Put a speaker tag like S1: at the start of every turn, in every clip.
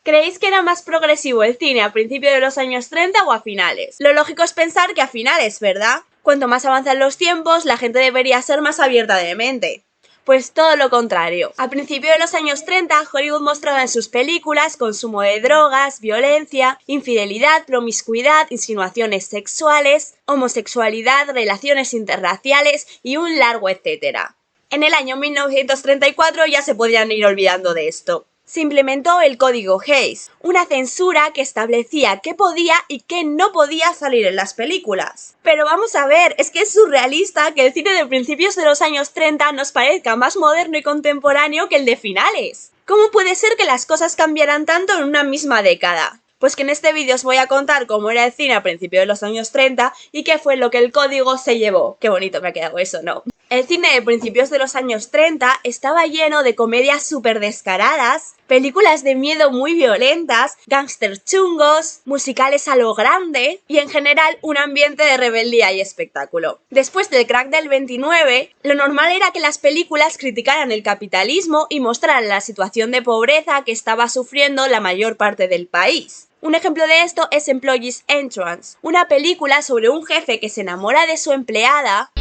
S1: ¿Creéis que era más progresivo el cine a principios de los años 30 o a finales? Lo lógico es pensar que a finales, ¿verdad? Cuanto más avanzan los tiempos, la gente debería ser más abierta de mente. Pues todo lo contrario. A principios de los años 30, Hollywood mostraba en sus películas consumo de drogas, violencia, infidelidad, promiscuidad, insinuaciones sexuales, homosexualidad, relaciones interraciales y un largo etcétera. En el año 1934 ya se podían ir olvidando de esto. Se implementó el Código Hays, una censura que establecía qué podía y qué no podía salir en las películas. Pero vamos a ver, es que es surrealista que el cine de principios de los años 30 nos parezca más moderno y contemporáneo que el de finales. ¿Cómo puede ser que las cosas cambiaran tanto en una misma década? Pues que en este vídeo os voy a contar cómo era el cine a principios de los años 30 y qué fue lo que el código se llevó. Qué bonito me ha quedado eso, ¿no? El cine de principios de los años 30 estaba lleno de comedias súper descaradas, películas de miedo muy violentas, gángsters chungos, musicales a lo grande y en general un ambiente de rebeldía y espectáculo. Después del crack del 29, lo normal era que las películas criticaran el capitalismo y mostraran la situación de pobreza que estaba sufriendo la mayor parte del país. Un ejemplo de esto es Employee's Entrance, una película sobre un jefe que se enamora de su empleada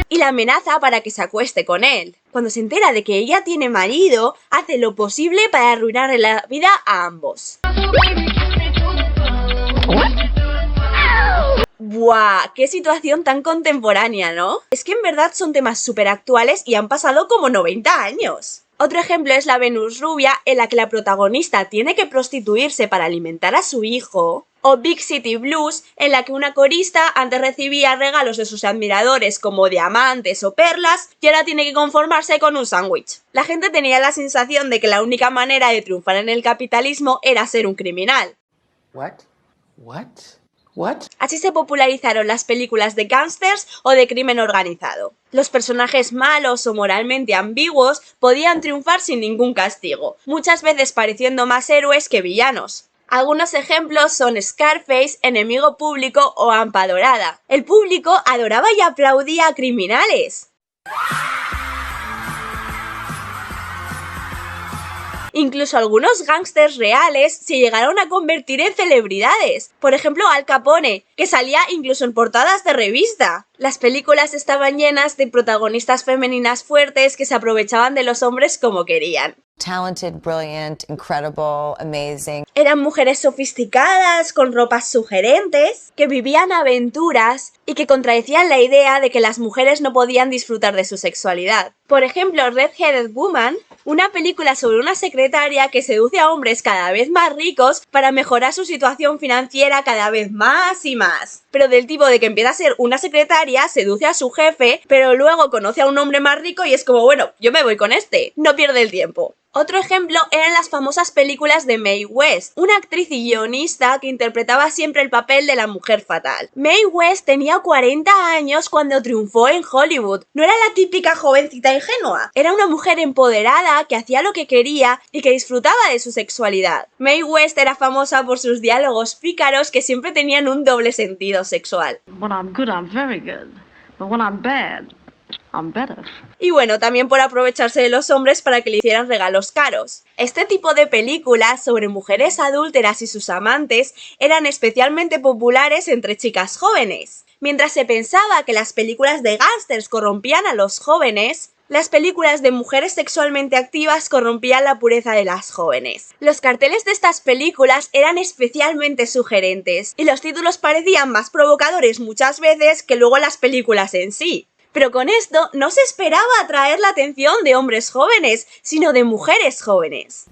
S1: y la amenaza para que se acueste con él. Cuando se entera de que ella tiene marido, hace lo posible para arruinarle la vida a ambos. ¡Buah! ¡Qué situación tan contemporánea!, ¿no? Es que en verdad son temas súper actuales y han pasado como 90 años. Otro ejemplo es La Venus Rubia, en la que la protagonista tiene que prostituirse para alimentar a su hijo. O Big City Blues, en la que una corista antes recibía regalos de sus admiradores como diamantes o perlas y ahora tiene que conformarse con un sándwich. La gente tenía la sensación de que la única manera de triunfar en el capitalismo era ser un criminal.
S2: What?
S1: Así se popularizaron las películas de gángsters o de crimen organizado. Los personajes malos o moralmente ambiguos podían triunfar sin ningún castigo, muchas veces pareciendo más héroes que villanos. Algunos ejemplos son Scarface, Enemigo Público o Hampa Dorada. El público adoraba y aplaudía a criminales. Incluso algunos gángsters reales se llegaron a convertir en celebridades. Por ejemplo, Al Capone, que salía incluso en portadas de revista. Las películas estaban llenas de protagonistas femeninas fuertes que se aprovechaban de los hombres como querían.
S3: Talented, brilliant, incredible, amazing.
S1: Eran mujeres sofisticadas, con ropas sugerentes, que vivían aventuras y que contradecían la idea de que las mujeres no podían disfrutar de su sexualidad. Por ejemplo, Red-Headed Woman, una película sobre una secretaria que seduce a hombres cada vez más ricos para mejorar su situación financiera cada vez más y más. Pero del tipo de que empieza a ser una secretaria, seduce a su jefe, pero luego conoce a un hombre más rico y es como, bueno, yo me voy con este, no pierde el tiempo. Otro ejemplo eran las famosas películas de Mae West, una actriz y guionista que interpretaba siempre el papel de la mujer fatal. Mae West tenía 40 años cuando triunfó en Hollywood. No era la típica jovencita ingenua, era una mujer empoderada que hacía lo que quería y que disfrutaba de su sexualidad. Mae West era famosa por sus diálogos pícaros que siempre tenían un doble sentido sexual.
S4: When I'm good, I'm very good. But when I'm bad, I'm better.
S1: Y bueno, también por aprovecharse de los hombres para que le hicieran regalos caros. Este tipo de películas sobre mujeres adúlteras y sus amantes eran especialmente populares entre chicas jóvenes. Mientras se pensaba que las películas de gángsters corrompían a los jóvenes, las películas de mujeres sexualmente activas corrompían la pureza de las jóvenes. Los carteles de estas películas eran especialmente sugerentes y los títulos parecían más provocadores muchas veces que luego las películas en sí. Pero con esto no se esperaba atraer la atención de hombres jóvenes, sino de mujeres jóvenes.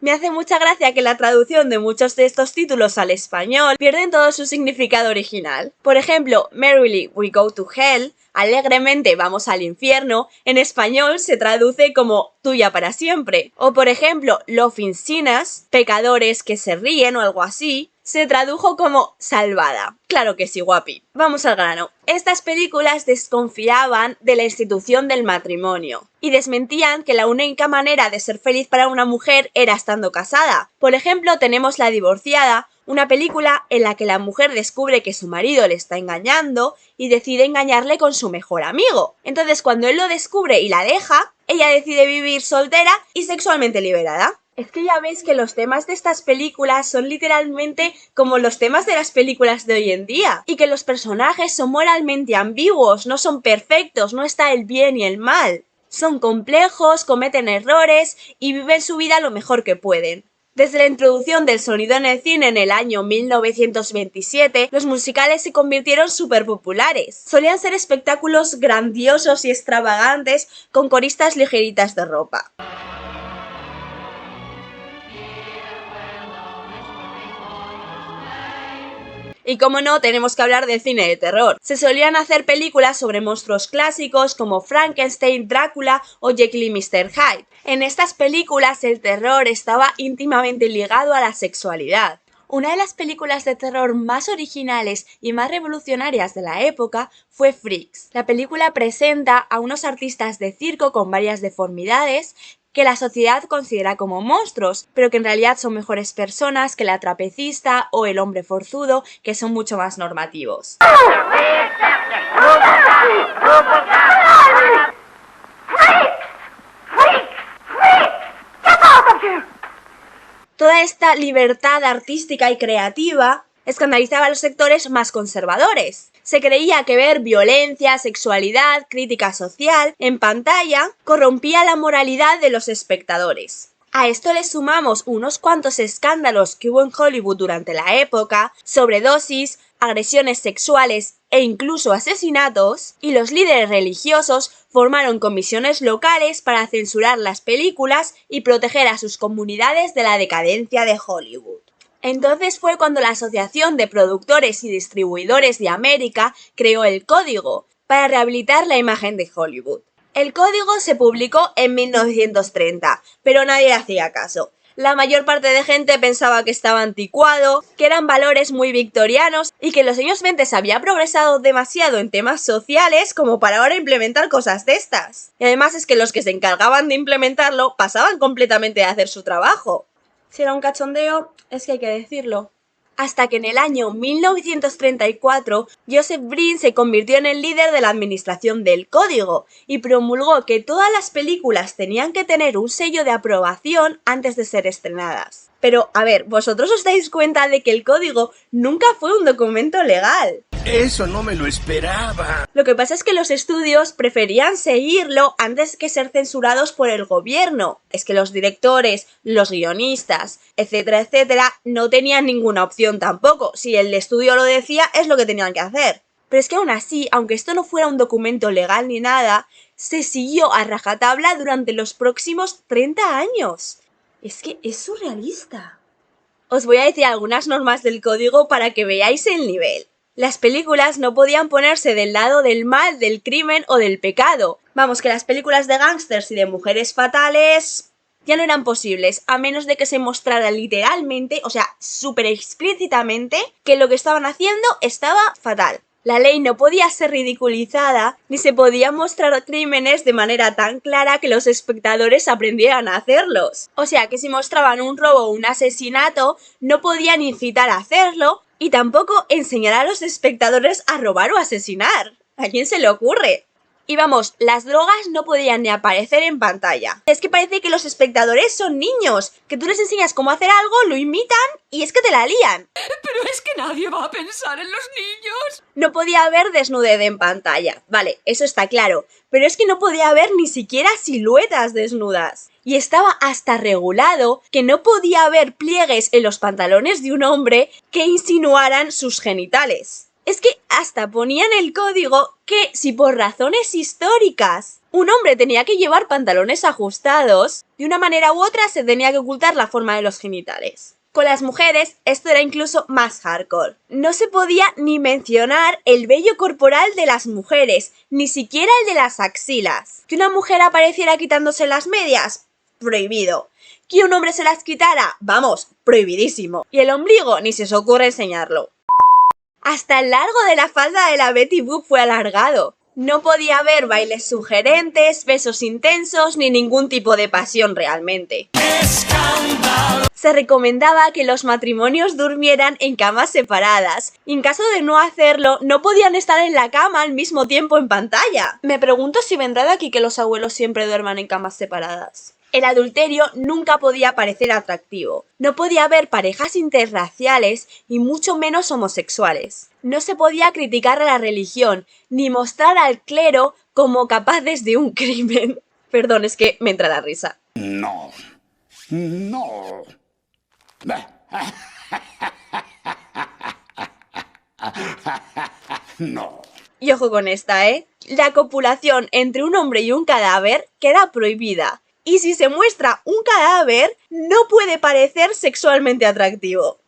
S1: Me hace mucha gracia que la traducción de muchos de estos títulos al español pierden todo su significado original. Por ejemplo, Merrily We Go to Hell, alegremente vamos al infierno, en español se traduce como tuya para siempre. O por ejemplo, Laughing Sinners, pecadores que se ríen o algo así, se tradujo como salvada. Claro que sí, guapi. Vamos al grano. Estas películas desconfiaban de la institución del matrimonio y desmentían que la única manera de ser feliz para una mujer era estando casada. Por ejemplo, tenemos La Divorciada, una película en la que la mujer descubre que su marido le está engañando y decide engañarle con su mejor amigo. Entonces, cuando él lo descubre y la deja, ella decide vivir soltera y sexualmente liberada. Es que ya ves que los temas de estas películas son literalmente como los temas de las películas de hoy en día, y que los personajes son moralmente ambiguos, no son perfectos, no está el bien y el mal. Son complejos, cometen errores y viven su vida lo mejor que pueden. Desde la introducción del sonido en el cine en el año 1927, los musicales se convirtieron súper populares. Solían ser espectáculos grandiosos y extravagantes con coristas ligeritas de ropa. Y como no, tenemos que hablar del cine de terror. Se solían hacer películas sobre monstruos clásicos como Frankenstein, Drácula o Jekyll y Mr. Hyde. En estas películas el terror estaba íntimamente ligado a la sexualidad. Una de las películas de terror más originales y más revolucionarias de la época fue Freaks. La película presenta a unos artistas de circo con varias deformidades que la sociedad considera como monstruos, pero que en realidad son mejores personas que la trapecista o el hombre forzudo, que son mucho más normativos. Toda esta libertad artística y creativa escandalizaba a los sectores más conservadores. Se creía que ver violencia, sexualidad, crítica social en pantalla corrompía la moralidad de los espectadores. A esto le sumamos unos cuantos escándalos que hubo en Hollywood durante la época, sobredosis, agresiones sexuales e incluso asesinatos, y los líderes religiosos formaron comisiones locales para censurar las películas y proteger a sus comunidades de la decadencia de Hollywood. Entonces fue cuando la Asociación de Productores y Distribuidores de América creó el Código para rehabilitar la imagen de Hollywood. El Código se publicó en 1930, pero nadie le hacía caso. La mayor parte de gente pensaba que estaba anticuado, que eran valores muy victorianos y que en los años 20 se había progresado demasiado en temas sociales como para ahora implementar cosas de estas. Y además es que los que se encargaban de implementarlo pasaban completamente de hacer su trabajo. Si era un cachondeo, es que hay que decirlo. Hasta que en el año 1934, Joseph Brin se convirtió en el líder de la administración del Código y promulgó que todas las películas tenían que tener un sello de aprobación antes de ser estrenadas. Pero, a ver, ¿vosotros os dais cuenta de que el Código nunca fue un documento legal?
S2: Eso no me lo esperaba.
S1: Lo que pasa es que los estudios preferían seguirlo antes que ser censurados por el gobierno. Es que los directores, los guionistas, etcétera, etcétera, no tenían ninguna opción tampoco. Si el estudio lo decía, es lo que tenían que hacer. Pero es que aún así, aunque esto no fuera un documento legal ni nada, se siguió a rajatabla durante los próximos 30 años. Es que es surrealista. Os voy a decir algunas normas del código para que veáis el nivel. Las películas no podían ponerse del lado del mal, del crimen o del pecado. Vamos, que las películas de gángsters y de mujeres fatales ya no eran posibles, a menos de que se mostrara literalmente, o sea, súper explícitamente, que lo que estaban haciendo estaba fatal. La ley no podía ser ridiculizada, ni se podían mostrar crímenes de manera tan clara que los espectadores aprendieran a hacerlos. O sea, que si mostraban un robo o un asesinato, no podían incitar a hacerlo, y tampoco enseñar a los espectadores a robar o asesinar. ¿A quién se le ocurre? Y vamos, las drogas no podían ni aparecer en pantalla. Es que parece que los espectadores son niños, que tú les enseñas cómo hacer algo, lo imitan y es que te la lían.
S5: Pero es que nadie va a pensar en los niños.
S1: No podía haber desnudez en pantalla, vale, eso está claro, pero es que no podía haber ni siquiera siluetas desnudas. Y estaba hasta regulado que no podía haber pliegues en los pantalones de un hombre que insinuaran sus genitales. Es que hasta ponían el código que si por razones históricas un hombre tenía que llevar pantalones ajustados, de una manera u otra se tenía que ocultar la forma de los genitales. Con las mujeres esto era incluso más hardcore. No se podía ni mencionar el vello corporal de las mujeres, ni siquiera el de las axilas. Que una mujer apareciera quitándose las medias, prohibido. Que un hombre se las quitara, vamos, prohibidísimo. Y el ombligo, ni se os ocurre enseñarlo. Hasta el largo de la falda de la Betty Boop fue alargado. No podía haber bailes sugerentes, besos intensos ni ningún tipo de pasión realmente. Se recomendaba que los matrimonios durmieran en camas separadas, y en caso de no hacerlo, no podían estar en la cama al mismo tiempo en pantalla. Me pregunto si vendrá de aquí que los abuelos siempre duerman en camas separadas. El adulterio nunca podía parecer atractivo. No podía haber parejas interraciales y mucho menos homosexuales. No se podía criticar a la religión, ni mostrar al clero como capaces de un crimen. Perdón, es que me entra la risa.
S2: No. No. No.
S1: Y ojo con esta, ¿eh? La copulación entre un hombre y un cadáver queda prohibida. Y si se muestra un cadáver, no puede parecer sexualmente atractivo.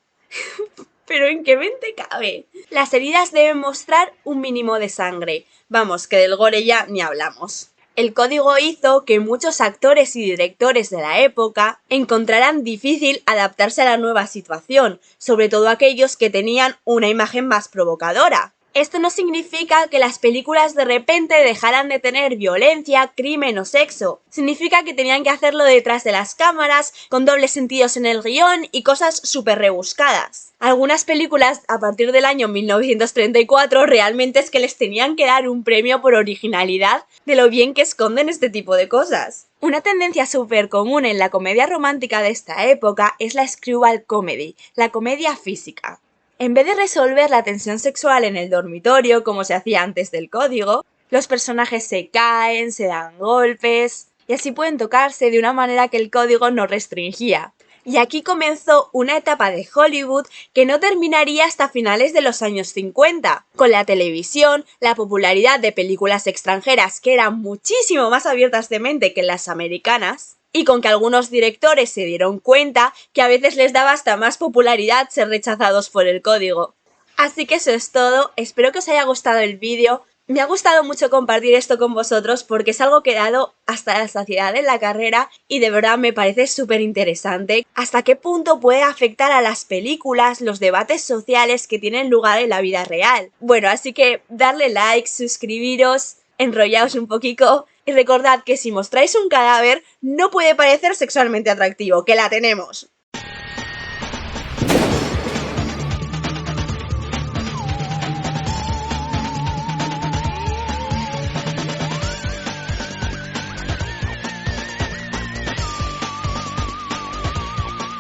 S1: ¿Pero en qué mente cabe? Las heridas deben mostrar un mínimo de sangre. Vamos, que del gore ya ni hablamos. El código hizo que muchos actores y directores de la época encontraran difícil adaptarse a la nueva situación, sobre todo aquellos que tenían una imagen más provocadora. Esto no significa que las películas de repente dejaran de tener violencia, crimen o sexo. Significa que tenían que hacerlo detrás de las cámaras, con dobles sentidos en el guión y cosas súper rebuscadas. Algunas películas a partir del año 1934 realmente es que les tenían que dar un premio por originalidad de lo bien que esconden este tipo de cosas. Una tendencia súper común en la comedia romántica de esta época es la screwball comedy, la comedia física. En vez de resolver la tensión sexual en el dormitorio, como se hacía antes del código, los personajes se caen, se dan golpes, y así pueden tocarse de una manera que el código no restringía. Y aquí comenzó una etapa de Hollywood que no terminaría hasta finales de los años 50. Con la televisión, la popularidad de películas extranjeras que eran muchísimo más abiertas de mente que las americanas, y con que algunos directores se dieron cuenta que a veces les daba hasta más popularidad ser rechazados por el código. Así que eso es todo, espero que os haya gustado el vídeo. Me ha gustado mucho compartir esto con vosotros porque es algo que he dado hasta la saciedad en la carrera y de verdad me parece súper interesante hasta qué punto puede afectar a las películas, los debates sociales que tienen lugar en la vida real. Bueno, así que darle like, suscribiros, enrollaos un poquito y recordad que si mostráis un cadáver no puede parecer sexualmente atractivo, que la tenemos.